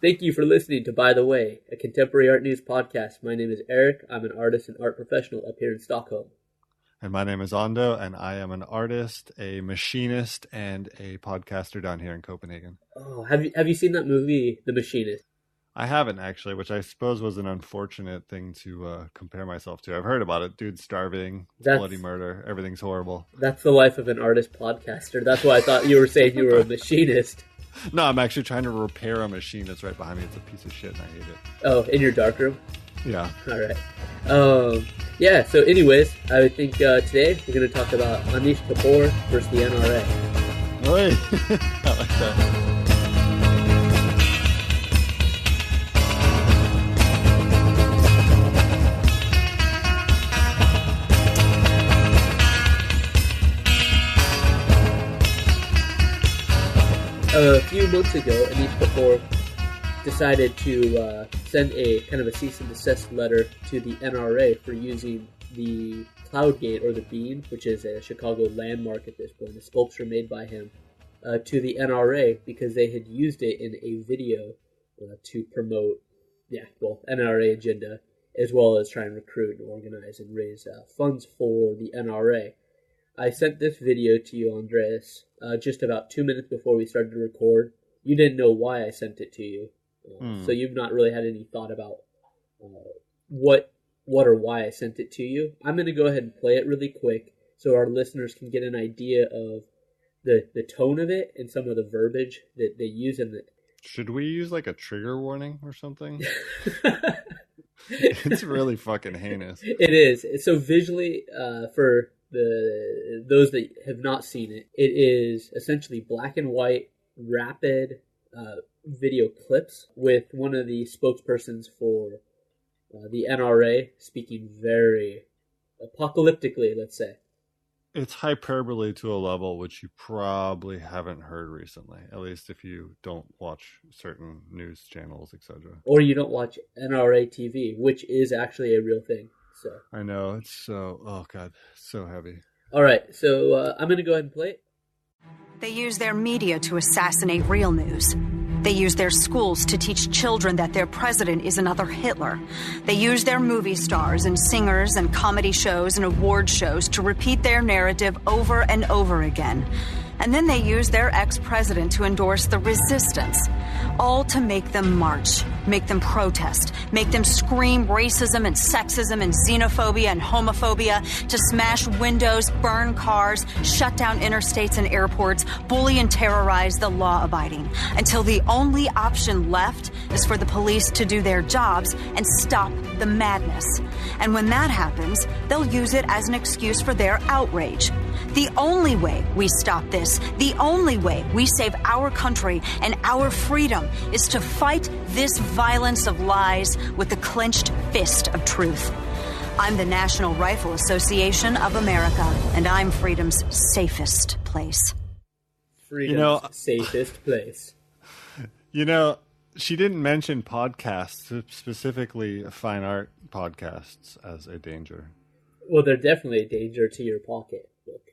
Thank you for listening to By the Way, a contemporary art news podcast. My name is Eric. I'm an artist and art professional up here in Stockholm. And my name is Ando, and I am an artist, a machinist, and a podcaster down here in Copenhagen. Oh, have you seen that movie, The Machinist? I haven't, actually, which I suppose was an unfortunate thing to compare myself to. I've heard about it. Dude's starving, bloody murder, everything's horrible. That's the life of an artist podcaster. That's why I thought you were saying you were a machinist. No, I'm actually trying to repair a machine that's right behind me. It's a piece of shit, and I hate it. Oh, in your darkroom? Yeah. All right. Yeah, so anyways, I think today we're going to talk about Anish Kapoor versus the NRA. Oi! I like that. A few months ago, Anish Kapoor decided to send a kind of a cease and desist letter to the NRA for using the Cloud Gate, or the Beam, which is a Chicago landmark at this point, a sculpture made by him, to the NRA because they had used it in a video to promote, NRA agenda, as well as try and recruit and organize and raise funds for the NRA. I sent this video to you, Andreas, just about 2 minutes before we started to record. You didn't know why I sent it to you, so you've not really had any thought about what or why I sent it to you. I'm going to go ahead and play it really quick so our listeners can get an idea of the tone of it and some of the verbiage that they use in it. Should we use like a trigger warning or something? It's really fucking heinous. It is. So visually, for those that have not seen it, it is essentially black and white, rapid video clips with one of the spokespersons for the NRA speaking very apocalyptically, let's say. It's hyperbole to a level which you probably haven't heard recently, at least if you don't watch certain news channels, etc. Or you don't watch NRA TV, which is actually a real thing. So I know, it's so heavy. All right, so I'm going to go ahead and play it. They use their media to assassinate real news. They use their schools to teach children that their president is another Hitler. They use their movie stars and singers and comedy shows and award shows to repeat their narrative over and over again. And then they use their ex-president to endorse the resistance, all to make them march, make them protest, make them scream racism and sexism and xenophobia and homophobia, to smash windows, burn cars, shut down interstates and airports, bully and terrorize the law-abiding, until the only option left is for the police to do their jobs and stop the madness. And when that happens, they'll use it as an excuse for their outrage. The only way we stop this, the only way we save our country and our freedom, is to fight this violence of lies with the clenched fist of truth. I'm the National Rifle Association of America, and I'm freedom's safest place. Freedom's safest place. You know, she didn't mention podcasts, specifically fine art podcasts, as a danger. Well, they're definitely a danger to your pocket.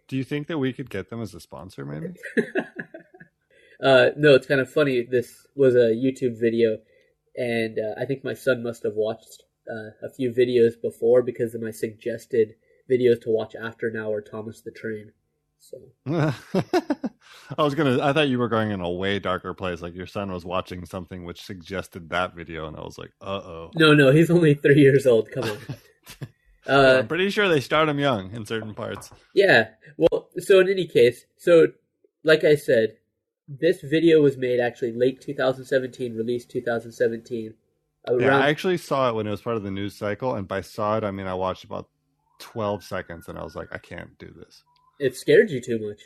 Do you think that we could get them as a sponsor, maybe? No, it's kind of funny. This was a YouTube video, and I think my son must have watched a few videos before, because of my suggested videos to watch after now are Thomas the Train. So I thought you were going in a way darker place, like your son was watching something which suggested that video, and I was like, uh-oh. No, he's only 3 years old. Come on. I'm pretty sure they start him young in certain parts. Yeah. Well, so in any case, like I said, this video was made actually late 2017, released 2017. Yeah, I actually saw it when it was part of the news cycle, and by saw it, I mean I watched about 12 seconds, and I was like, I can't do this. It scared you too much.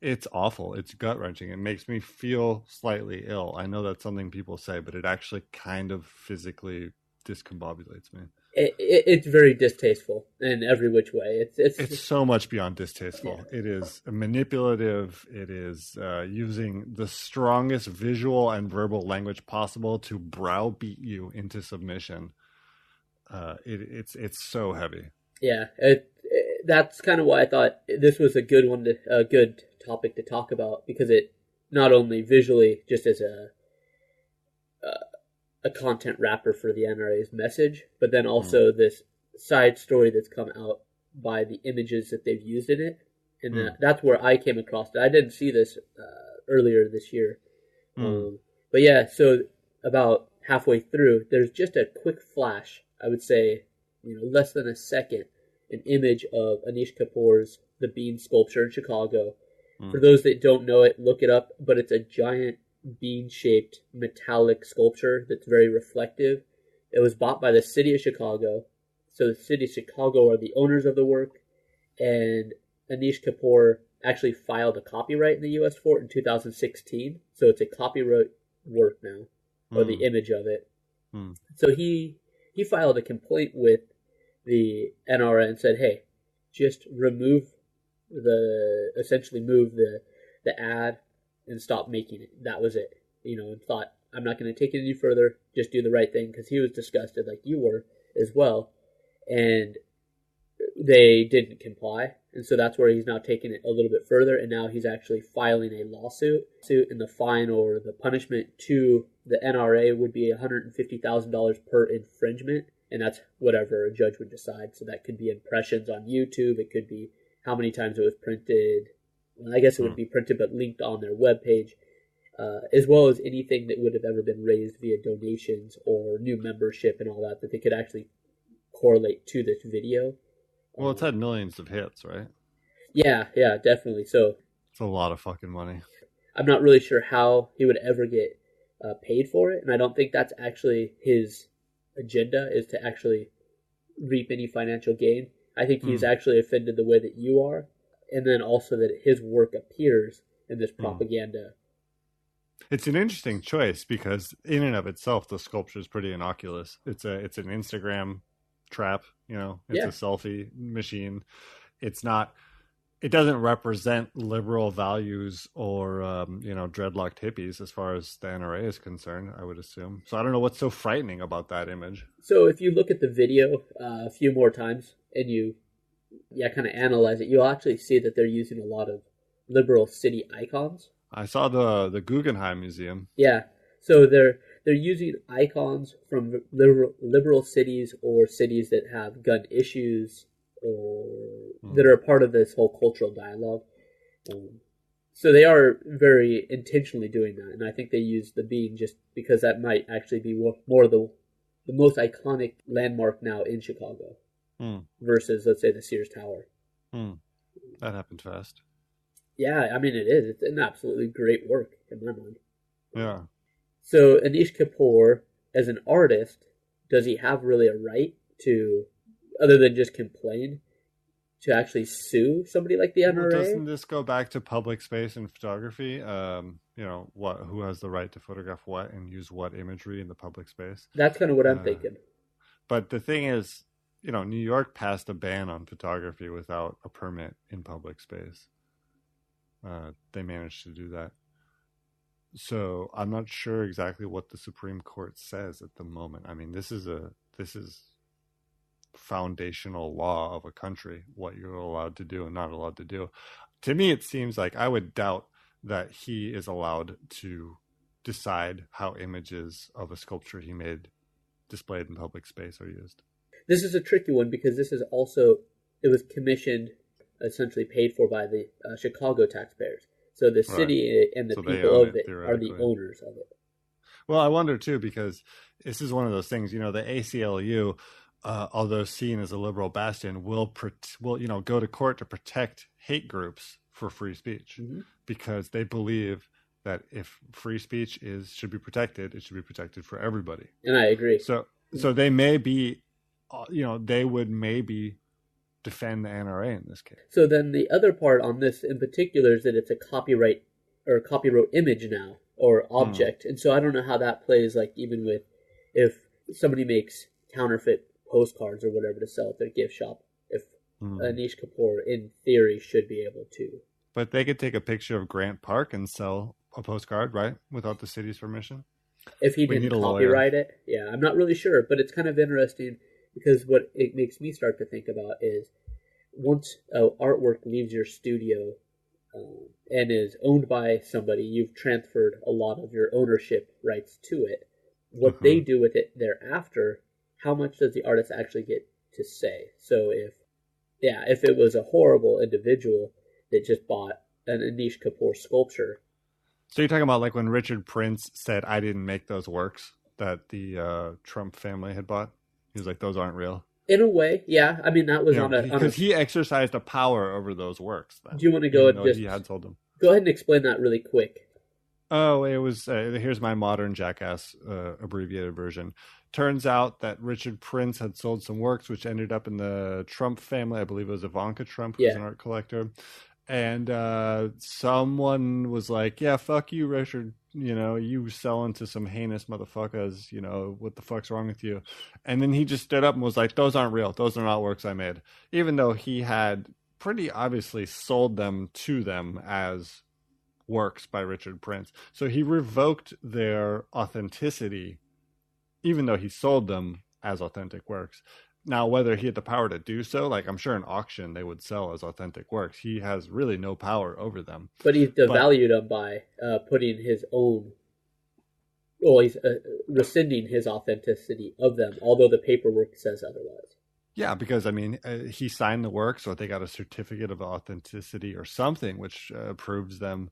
It's awful. It's gut-wrenching. It makes me feel slightly ill. I know that's something people say, but it actually kind of physically discombobulates me. It's very distasteful in every which way. It's so much beyond distasteful. Yeah. It is manipulative. It is using the strongest visual and verbal language possible to browbeat you into submission. It's so heavy. Yeah, that's kind of why I thought this was a good topic to talk about, because it not only visually, just as a content wrapper for the NRA's message, but then also this side story that's come out by the images that they've used in it. And that's where I came across it. I didn't see this earlier this year. But yeah, so about halfway through, there's just a quick flash, I would say, less than a second, an image of Anish Kapoor's The Bean sculpture in Chicago. For those that don't know it, look it up, but it's a giant bean-shaped metallic sculpture that's very reflective. It was bought by the city of Chicago. So the city of Chicago are the owners of the work, and Anish Kapoor actually filed a copyright in the U.S. for it in 2016. So it's a copyright work now, or the image of it. So he filed a complaint with the NRA and said, hey, just essentially move the ad and stop making it. That was it. And thought, I'm not going to take it any further, just do the right thing, because he was disgusted like you were as well. And they didn't comply. And so that's where he's now taking it a little bit further, and now he's actually filing a lawsuit. And the fine or the punishment to the NRA would be $150,000 per infringement, and that's whatever a judge would decide. So that could be impressions on YouTube. It could be how many times it was printed. Well, I guess it would be printed but linked on their webpage, as well as anything that would have ever been raised via donations or new membership and all that they could actually correlate to this video. Well, it's had millions of hits, right? Yeah, definitely. So it's a lot of fucking money. I'm not really sure how he would ever get paid for it, and I don't think that's actually his agenda, is to actually reap any financial gain. I think he's actually offended the way that you are, and then also that his work appears in this propaganda. It's an interesting choice because in and of itself, the sculpture is pretty innocuous. It's an Instagram trap, it's a selfie machine. It doesn't represent liberal values or dreadlocked hippies as far as the NRA is concerned, I would assume. So I don't know what's so frightening about that image. So if you look at the video a few more times and you kind of analyze it, you'll actually see that they're using a lot of liberal city icons. I saw the Guggenheim Museum. Yeah. So they're using icons from liberal cities or cities that have gun issues or that are a part of this whole cultural dialogue. So they are very intentionally doing that, and I think they use the bean just because that might actually be more the most iconic landmark now in Chicago versus, let's say, the Sears Tower. That happened fast. Yeah, I mean, it is. It's an absolutely great work in my mind. Yeah. So Anish Kapoor, as an artist, does he have really a right to, other than just complain, to actually sue somebody like the NRA? Doesn't this go back to public space and photography? Who has the right to photograph what and use what imagery in the public space? That's kind of what I'm thinking. But the thing is, New York passed a ban on photography without a permit in public space. They managed to do that. So I'm not sure exactly what the Supreme Court says at the moment. I mean, this is foundational law of a country, what you're allowed to do and not allowed to do. To me, it seems like I would doubt that he is allowed to decide how images of a sculpture he made displayed in public space are used. This is a tricky one because this is also, it was commissioned, essentially paid for by the Chicago taxpayers. So the city and the people of it are the owners of it. Well, I wonder too, because this is one of those things, the ACLU, although seen as a liberal bastion, will go to court to protect hate groups for free speech because they believe that if free speech should be protected, it should be protected for everybody. And I agree. So they may be, they would maybe defend the NRA in this case. So then the other part on this in particular is that it's a copyright or copyright image now or object. And so I don't know how that plays, like even with if somebody makes counterfeit postcards or whatever to sell at their gift shop, if Anish Kapoor in theory should be able to. But they could take a picture of Grant Park and sell a postcard, right? Without the city's permission? If he didn't copyright it. Yeah, I'm not really sure, but it's kind of interesting because what it makes me start to think about is once artwork leaves your studio and is owned by somebody, you've transferred a lot of your ownership rights to it. what they do with it thereafter, how much does the artist actually get to say? So if it was a horrible individual that just bought an Anish Kapoor sculpture. So you're talking about like when Richard Prince said, "I didn't make those works," that the Trump family had bought? He was like, "Those aren't real." In a way, yeah. I mean, that was because he exercised a power over those works. Then, do you want to go and he had sold them? Go ahead and explain that really quick. Oh, it was. Here's my modern jackass abbreviated version. Turns out that Richard Prince had sold some works, which ended up in the Trump family. I believe it was Ivanka Trump, who's an art collector. And someone was like, "Yeah, fuck you, Richard. You selling to some heinous motherfuckers. What the fuck's wrong with you?" And then he just stood up and was like, "Those aren't real. Those are not works I made," even though he had pretty obviously sold them to them as works by Richard Prince. So he revoked their authenticity, even though he sold them as authentic works. Now, whether he had the power to do so, like I'm sure an auction they would sell as authentic works, he has really no power over them. But he's devalued them by putting his own, he's rescinding his authenticity of them, although the paperwork says otherwise. Yeah, because, he signed the works, or they got a certificate of authenticity or something, which proves them.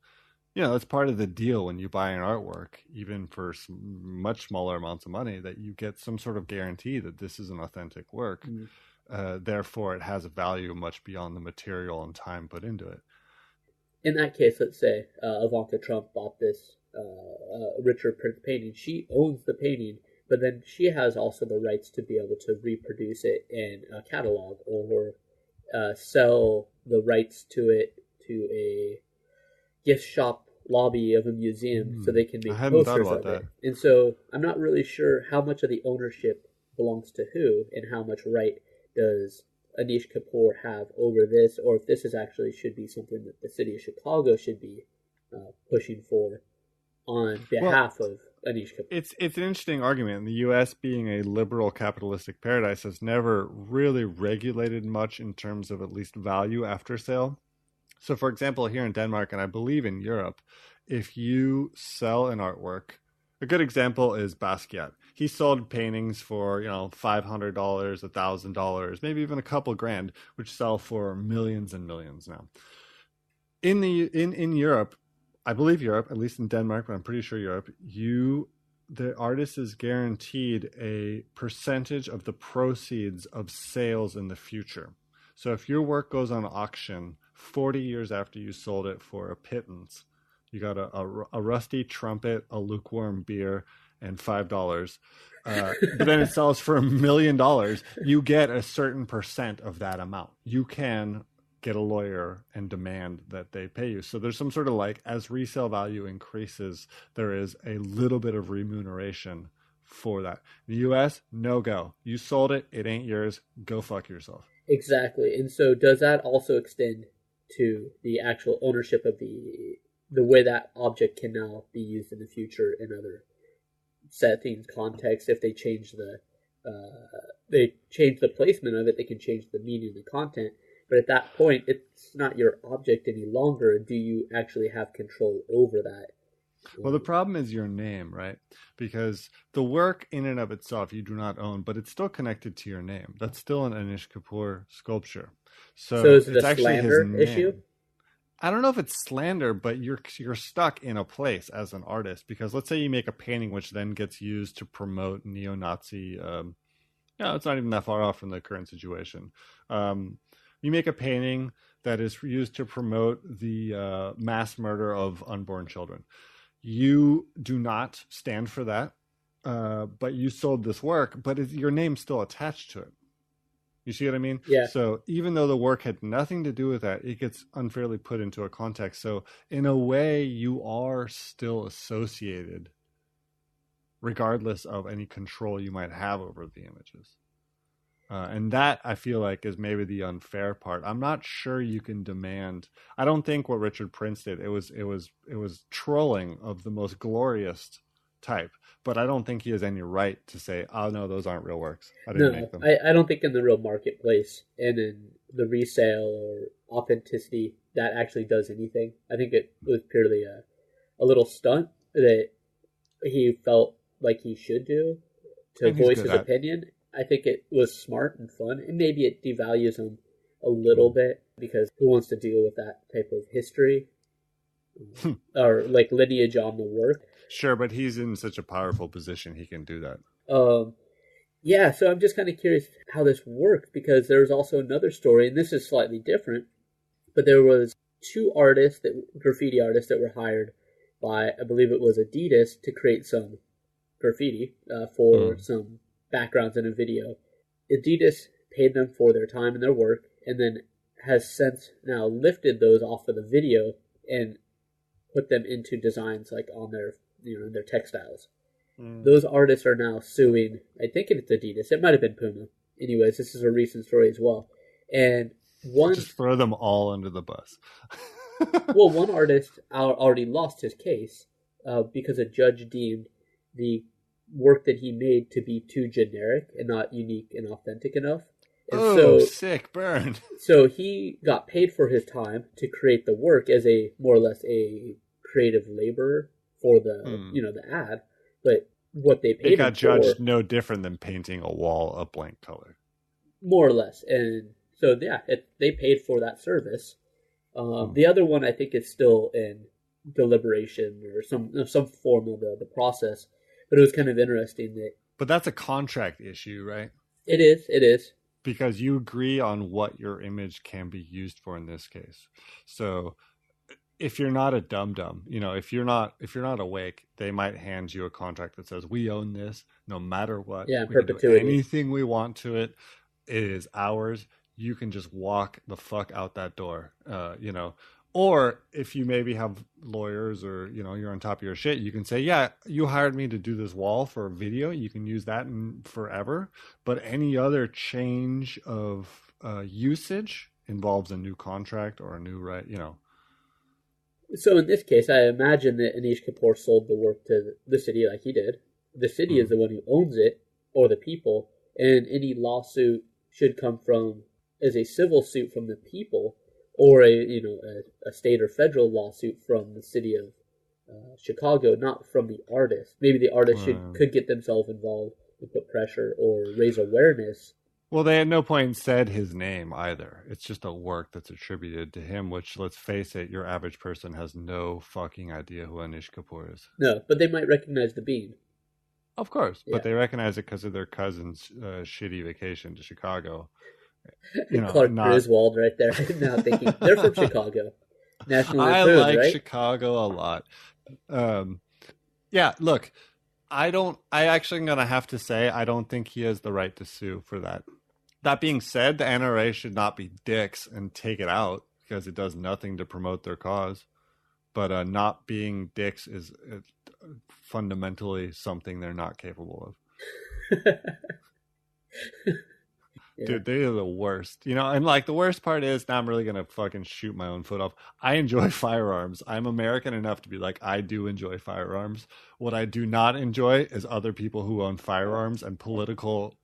That's part of the deal when you buy an artwork, even for much smaller amounts of money, that you get some sort of guarantee that this is an authentic work. Therefore, it has a value much beyond the material and time put into it. In that case, let's say Ivanka Trump bought this Richard Prince painting. She owns the painting, but then she has also the rights to be able to reproduce it in a catalog or sell the rights to it to a gift shop lobby of a museum so they can make posters of it. And so I'm not really sure how much of the ownership belongs to who and how much right does Anish Kapoor have over this, or if this is actually should be something that the city of Chicago should be pushing for on behalf of Anish Kapoor. It's an interesting argument. The U.S., being a liberal capitalistic paradise, has never really regulated much in terms of at least value after sale. So, for example, here in Denmark, and I believe in Europe, if you sell an artwork, a good example is Basquiat. He sold paintings for, $500, $1,000, maybe even a couple grand, which sell for millions and millions now. In Europe, I believe Europe, at least in Denmark, but I'm pretty sure Europe, the artist is guaranteed a percentage of the proceeds of sales in the future. So if your work goes on auction 40 years after you sold it for a pittance, you got a rusty trumpet, a lukewarm beer, and $5. But then it sells for $1 million. You get a certain percent of that amount. You can get a lawyer and demand that they pay you. So there's some sort of as resale value increases, there is a little bit of remuneration for that. In the U.S., no go. You sold it. It ain't yours. Go fuck yourself. Exactly. And so does that also extend to the actual ownership of the way that object can now be used in the future in other settings, contexts? If they change the placement of it, they can change the meaning and the content. But at that point, it's not your object any longer. Do you actually have control over that? Well, the problem is your name, right? Because the work in and of itself you do not own, but it's still connected to your name. That's still an Anish Kapoor sculpture. So is it it's a actually slander his name. issue? I don't know if it's slander, but you're stuck in a place as an artist, because let's say you make a painting which then gets used to promote neo-Nazi. It's not even that far off from the current situation. You make a painting that is used to promote the mass murder of unborn children. You do not stand for that, but you sold this work, but your name's still attached to it. You see what I mean? Yeah. So even though the work had nothing to do with that, it gets unfairly put into a context. So in a way, you are still associated, regardless of any control you might have over the images. And that, I feel like, is maybe the unfair part. I'm not sure you can demand. I don't think what Richard Prince did, it was trolling of the most glorious type. But I don't think he has any right to say, "Oh no, those aren't real works. I didn't make them." I don't think in the real marketplace and in the resale or authenticity that actually does anything. I think it was purely a little stunt that he felt like he should do to And he's voice good his at- opinion. I think it was smart and fun, and maybe it devalues him a little bit because who wants to deal with that type of history or like lineage on the work? Sure, but he's in such a powerful position, he can do that. Yeah, so I'm just kind of curious how this worked because there's also another story, and this is slightly different, but there was two graffiti artists that were hired by, I believe it was Adidas, to create some graffiti for some backgrounds in a video. Adidas paid them for their time and their work, and then has since now lifted those off of the video and put them into designs like on their their textiles. Those artists are now suing, I think it's Adidas. It might have been Puma. Anyways, this is a recent story as well. And just throw them all under the bus. well, one artist already lost his case because a judge deemed the work that he made to be too generic and not unique and authentic enough. And sick burn. So he got paid for his time to create the work as a more or less a creative laborer for the the ad. But what they paid it got judged for, no different than painting a wall a blank color, more or less. And so they paid for that service. The other one I think is still in deliberation or some form of the process. But it was kind of interesting that. But that's a contract issue, right? It is. Because you agree on what your image can be used for in this case. So if you're not a dum-dum, if you're not awake, they might hand you a contract that says, we own this no matter what. Yeah, we can perpetuity. do anything we want to it. It is ours. You can just walk the fuck out that door, Or if you maybe have lawyers or, you're on top of your shit, you can say, yeah, you hired me to do this wall for a video. You can use that forever. But any other change of usage involves a new contract or a new right, So in this case, I imagine that Anish Kapoor sold the work to the city like he did. The city is the one who owns it, or the people, and any lawsuit should come from, as a civil suit from the people, or a state or federal lawsuit from the city of Chicago, not from the artist. Maybe the artist could get themselves involved and put pressure or raise awareness. Well, they at no point said his name either. It's just a work that's attributed to him, which, let's face it, your average person has no fucking idea who Anish Kapoor is. No, but they might recognize the bean. Of course, but they recognize it because of their cousin's shitty vacation to Chicago. Clark Griswold right there. Now thinking they're from Chicago. National Lampoon, I like right? Chicago a lot. Yeah, look, I actually am going to have to say I don't think he has the right to sue for that. That being said, the NRA should not be dicks and take it out because it does nothing to promote their cause. But not being dicks is fundamentally something they're not capable of. Yeah. Dude, they are the worst. And like the worst part is, now I'm really going to fucking shoot my own foot off. I enjoy firearms. I'm American enough to be like, I do enjoy firearms. What I do not enjoy is other people who own firearms and political,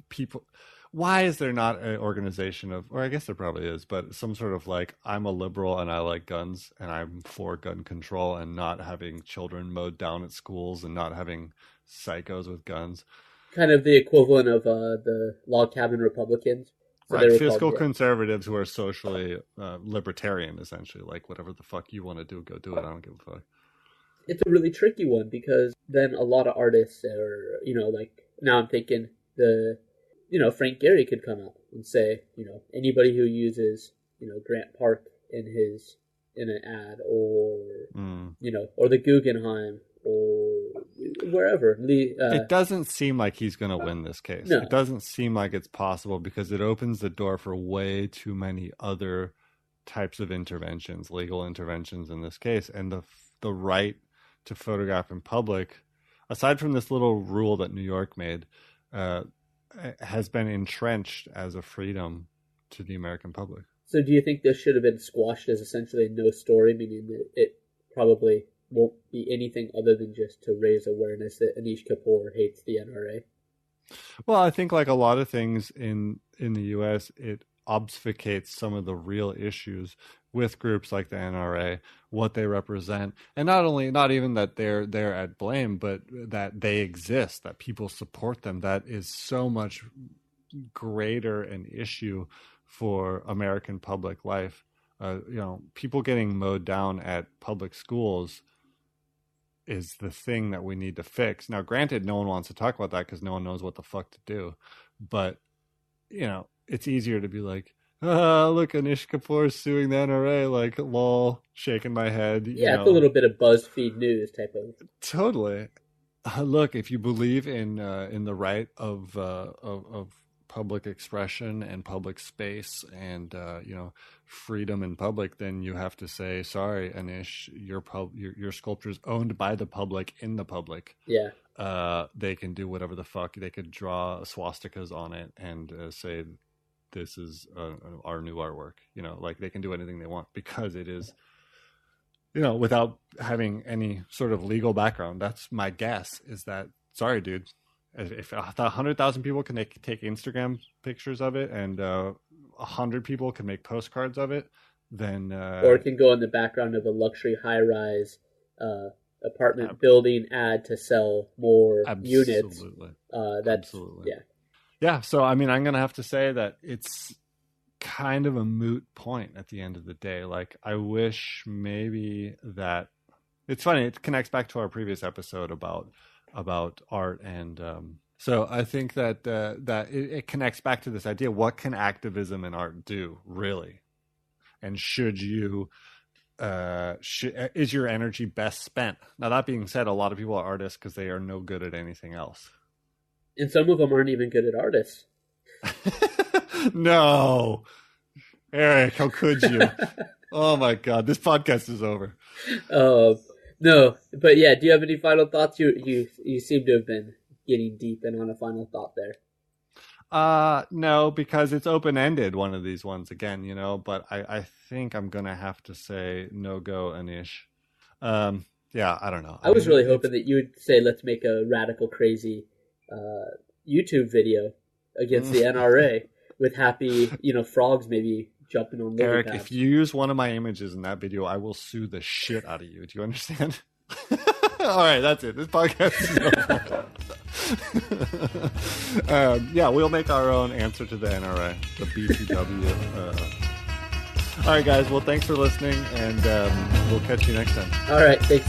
people. Why is there not an organization or I guess there probably is, but some sort of like, I'm a liberal and I like guns and I'm for gun control and not having children mowed down at schools and not having psychos with guns. Kind of the equivalent of the log cabin Republicans. So right, fiscal conservatives who are socially libertarian, essentially. Like, whatever the fuck you want to do, go do it. I don't give a fuck. It's a really tricky one because then a lot of artists are, like, now I'm thinking Frank Gehry could come out and say, anybody who uses, Grant Park in an ad or, or the Guggenheim or wherever. It doesn't seem like he's going to win this case. No. It doesn't seem like it's possible because it opens the door for way too many other types of interventions, legal interventions in this case. And the right to photograph in public, aside from this little rule that New York made, has been entrenched as a freedom to the American public. So do you think this should have been squashed as essentially no story, meaning that it probably won't be anything other than just to raise awareness that Anish Kapoor hates the NRA? Well, I think like a lot of things in the U.S., it obfuscates some of the real issues with groups like the NRA, what they represent, and not even that they're at blame, but that they exist, that people support them. That is so much greater an issue for American public life. People getting mowed down at public schools is the thing that we need to fix. Now, granted, no one wants to talk about that because no one knows what the fuck to do. But, it's easier to be like, look, Anish Kapoor suing the NRA, like, lol, shaking my head. Yeah, it's a little bit of BuzzFeed News type of. Totally. Look, if you believe in the right of public expression and public space and freedom in public, then you have to say, sorry, Anish, your sculpture is owned by the public in the public. Yeah. They can do whatever the fuck. They could draw swastikas on it and say this is our new artwork. Like they can do anything they want because it is, without having any sort of legal background. That's my guess, is that, sorry, dude, if 100,000 people can take Instagram pictures of it and 100 people can make postcards of it, then or it can go in the background of a luxury high-rise apartment building ad to sell more units. Absolutely. Yeah. So I'm gonna have to say that it's kind of a moot point at the end of the day. Like, I wish maybe that it's funny. It connects back to our previous episode about art, and so I think that it connects back to this idea: what can activism and art do, really? And should you is your energy best spent? Now, that being said, a lot of people are artists because they are no good at anything else, and some of them aren't even good at artists. No, Eric, how could you? Oh my God, this podcast is over. No, but yeah, do you have any final thoughts? You seem to have been getting deep in on a final thought there. No, because it's open-ended, one of these ones again, but I think I'm going to have to say no go, Anish. Yeah, I don't know. I was really hoping that you would say, let's make a radical, crazy YouTube video against the NRA with happy, frogs maybe jumping on lily Eric, pads. if you use one of my images in that video, I will sue the shit out of you. Do you understand? All right, that's it. This podcast is over. Yeah, we'll make our own answer to the NRA, the BTW. All right, guys. Well, thanks for listening, and we'll catch you next time. All right, thanks.